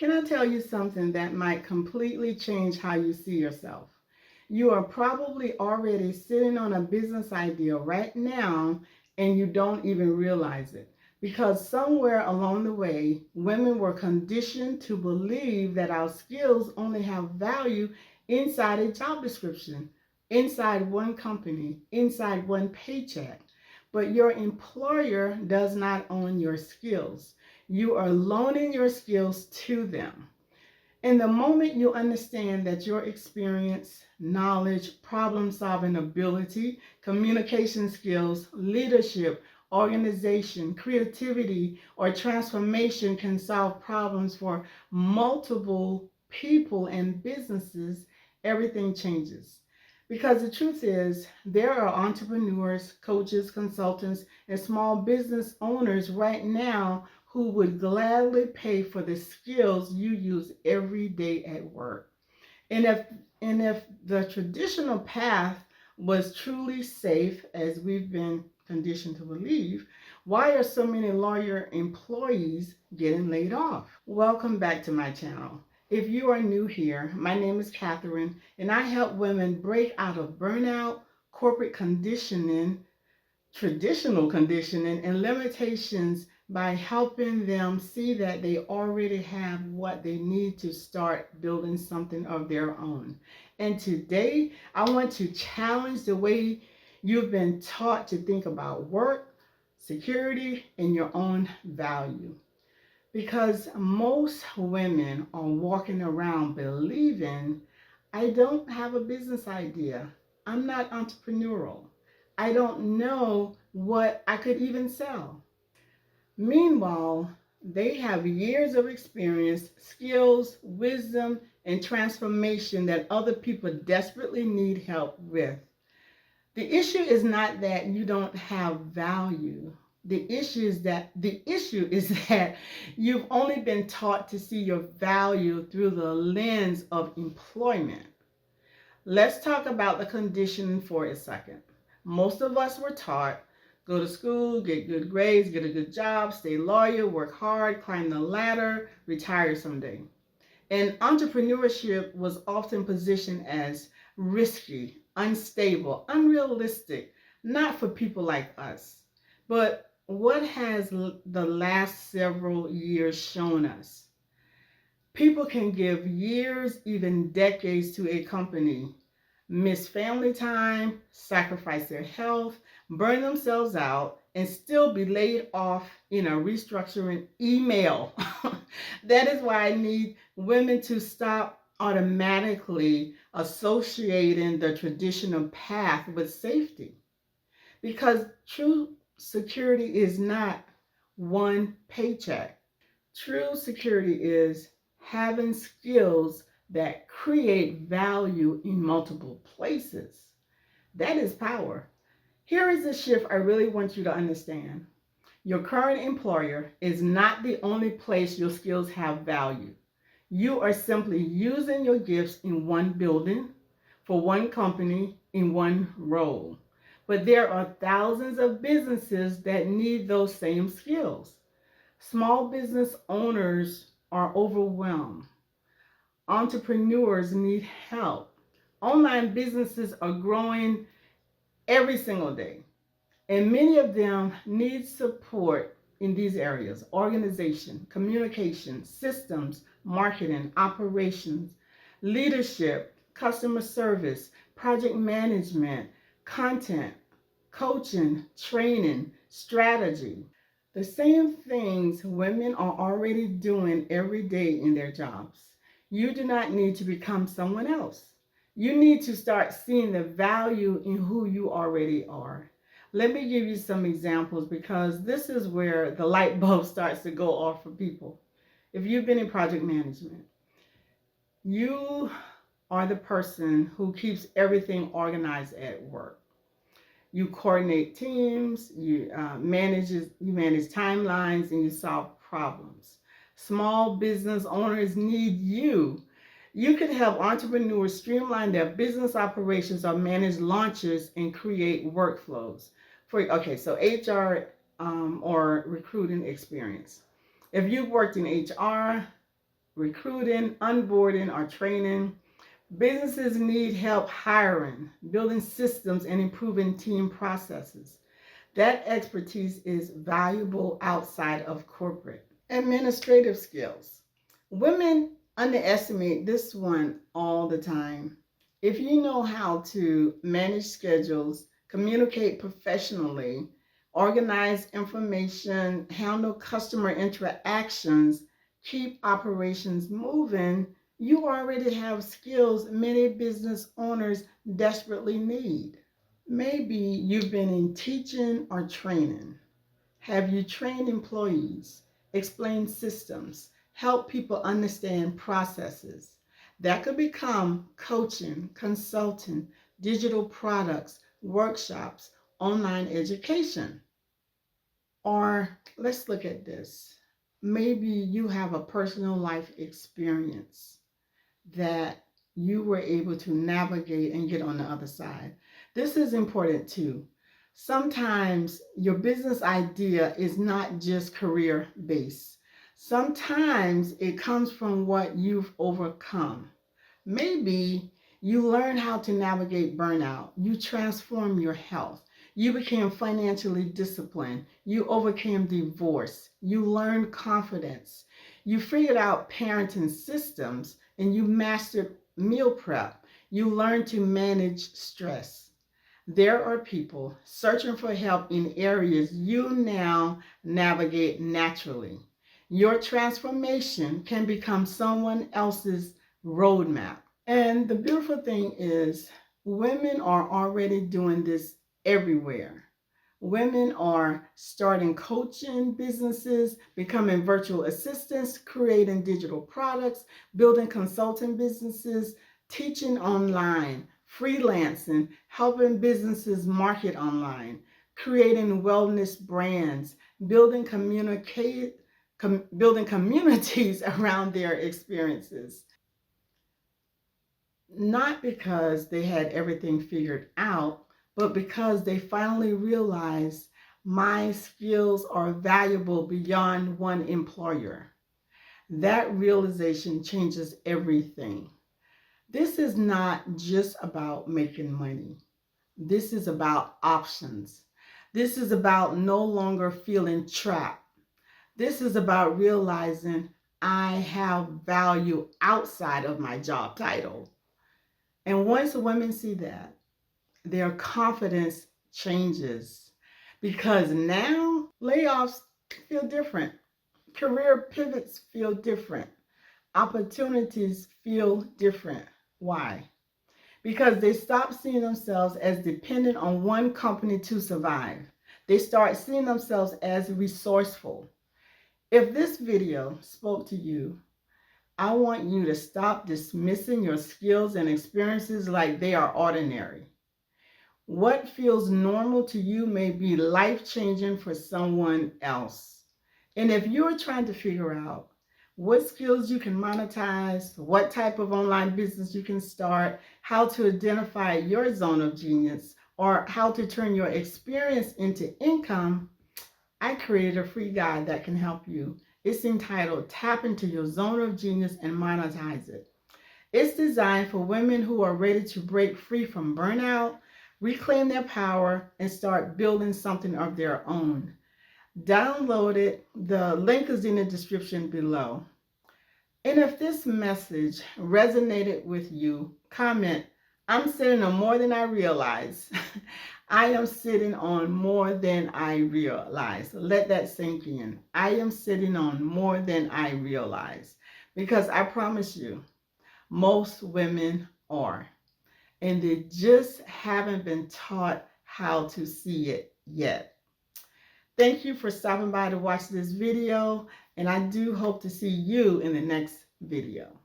Can I tell you something that might completely change how you see yourself? You are probably already sitting on a business idea right now and you don't even realize it. Because somewhere along the way, women were conditioned to believe that our skills only have value inside a job description, inside one company, inside one paycheck. But your employer does not own your skills. You are loaning your skills to them. And the moment you understand that your experience, knowledge, problem solving ability, communication skills, leadership, organization, creativity, or transformation can solve problems for multiple people and businesses, everything changes. Because the truth is, there are entrepreneurs, coaches, consultants, and small business owners right now who would gladly pay for the skills you use every day at work. And if and if the traditional path was truly safe, as we've been conditioned to believe, why are so many lawyer employees getting laid off? Welcome back to my channel. If you are new here, my name is Catherine, and I help women break out of burnout, corporate conditioning, traditional conditioning, and limitations by helping them see that they already have what they need to start building something of their own. And today, I want to challenge the way you've been taught to think about work, security, and your own value. Because most women are walking around believing, I don't have a business idea. I'm not entrepreneurial. I don't know what I could even sell. Meanwhile, they have years of experience, skills, wisdom, and transformation that other people desperately need help with. The issue is not that you don't have value. The issue is that you've only been taught to see your value through the lens of employment. Let's talk about the conditioning for a second. Most of us were taught go to school, get good grades, get a good job, stay loyal, work hard, climb the ladder, retire someday. And entrepreneurship was often positioned as risky, unstable, unrealistic, not for people like us. But what has the last several years shown us? People can give years, even decades to a company, miss family time, sacrifice their health, burn themselves out, and still be laid off in a restructuring email. That is why I need women to stop automatically associating the traditional path with safety. Because true security is not one paycheck. True security is having skills that create value in multiple places. That is power. Here is a shift I really want you to understand. Your current employer is not the only place your skills have value. You are simply using your gifts in one building, for one company, in one role. But there are thousands of businesses that need those same skills. Small business owners are overwhelmed. Entrepreneurs need help. Online businesses are growing every single day, and many of them need support in these areas: organization, communication, systems, marketing, operations, leadership, customer service, project management, content, coaching, training, strategy. The same things women are already doing every day in their jobs. You do not need to become someone else. You need to start seeing the value in who you already are. Let me give you some examples because this is where the light bulb starts to go off for people. If you've been in project management, you are the person who keeps everything organized at work. You coordinate teams, you manage timelines, and you solve problems. Small business owners need you. You can help entrepreneurs streamline their business operations or manage launches and create workflows. So HR or recruiting experience. If you've worked in HR, recruiting, onboarding, or training. Businesses need help hiring, building systems, and improving team processes. That expertise is valuable outside of corporate. Administrative skills. Women underestimate this one all the time. If you know how to manage schedules, communicate professionally, organize information, handle customer interactions, keep operations moving, you already have skills many business owners desperately need. Maybe you've been in teaching or training. Have you trained employees, explained systems, helped people understand processes? That could become coaching, consulting, digital products, workshops, online education. Or let's look at this. Maybe you have a personal life experience that you were able to navigate and get on the other side. This is important too. Sometimes your business idea is not just career based. Sometimes it comes from what you've overcome. Maybe you learn how to navigate burnout. You transform your health. You became financially disciplined. You overcame divorce. You learned confidence. You figured out parenting systems and you mastered meal prep. You learned to manage stress. There are people searching for help in areas you now navigate naturally. Your transformation can become someone else's roadmap. And the beautiful thing is, women are already doing this everywhere. Women are starting coaching businesses, becoming virtual assistants, creating digital products, building consulting businesses, teaching online, freelancing, helping businesses market online, creating wellness brands, building communities around their experiences. Not because they had everything figured out, but because they finally realized my skills are valuable beyond one employer. That realization changes everything. This is not just about making money. This is about options. This is about no longer feeling trapped. This is about realizing I have value outside of my job title. And once women see that, their confidence changes because now layoffs feel different, career pivots feel different, opportunities feel different. Why? Because they stop seeing themselves as dependent on one company to survive. They start seeing themselves as resourceful. If this video spoke to you, I want you to stop dismissing your skills and experiences like they are ordinary. What feels normal to you may be life-changing for someone else. And if you're trying to figure out what skills you can monetize, what type of online business you can start, how to identify your zone of genius, or how to turn your experience into income, I created a free guide that can help you. It's entitled Tap into Your Zone of Genius and Monetize It. It's designed for women who are ready to break free from burnout, reclaim their power, and start building something of their own. Download it. The link is in the description below. And if this message resonated with you, comment, I'm sitting on more than I realize. I am sitting on more than I realize. Let that sink in. I am sitting on more than I realize. Because I promise you, most women are. And they just haven't been taught how to see it yet. Thank you for stopping by to watch this video, and I do hope to see you in the next video.